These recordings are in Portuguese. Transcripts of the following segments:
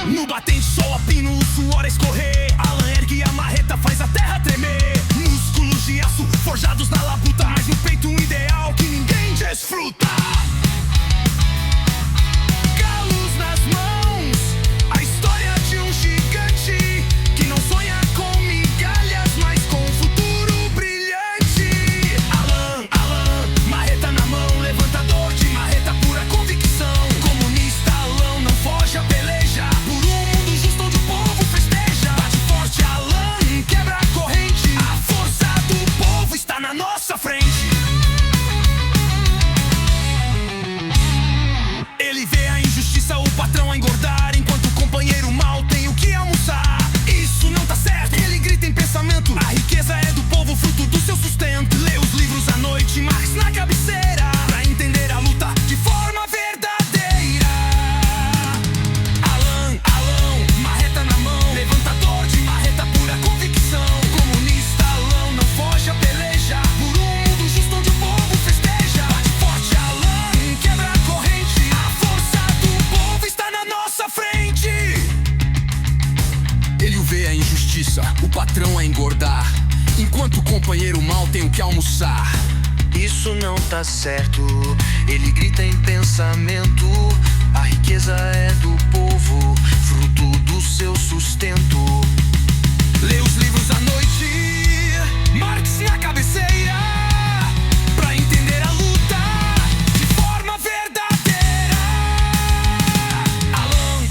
No batente sol a pino, o suor a escorrer. Alan ergue a marreta, faz a terra tremer. Músculos de aço forjados na labuta, mas no peito um ideal que ninguém desfruta. Galos nas mãos, a história de um gigante que não sonha com migalhas, mas com um futuro brilhante. Alan, marreta na mão, levantador de marreta, pura convicção. Comunista Alan não foge a peleja, por um mundo justo onde o povo festeja. Bate forte Alan, quebra a corrente, a força do povo está na nossa frente. Ele vê a injustiça, o patrão a engordar, enquanto o companheiro mal tem o que almoçar. Isso não tá certo, ele grita em pensamento. A riqueza é do povo, fruto do seu sustento. Lê os livros à noite, Marx na cabeceira, pra entender a luta de forma verdadeira. Alan, marreta na mão, levantador de marreta, pura convicção. Comunista Alan não foge a peleja, por um mundo justo onde o povo festeja. Bate forte Alan, quebra a corrente, a força do povo está na nossa frente. Ele o vê a injustiça, o patrão a engordar, enquanto o companheiro mal tem o que almoçar. Isso não tá certo, ele grita em pensamento. A riqueza é do povo, fruto do seu sustento. Lê os livros à noite, Marx na cabeceira, pra entender a luta de forma verdadeira. Alan,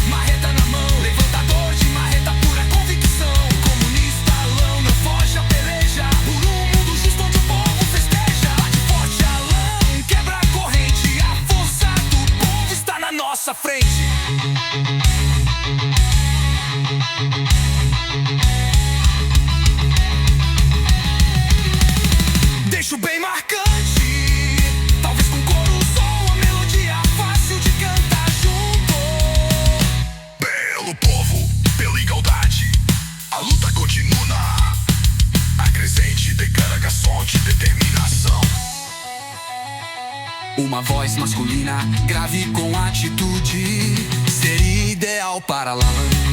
marreta na mão, levantador de marreta, pura convicção. Comunista Alan não foge a peleja, por um mundo justo onde o povo festeja. Bate forte Alan, quebra a corrente, a força do povo está na nossa frente. Deixo bem marcante, talvez com coro, som, a melodia fácil de cantar junto. Pelo povo, pela igualdade, a luta continua. A crescente declaração de determinação. Uma voz masculina, grave com atitude, seria ideal para Alan.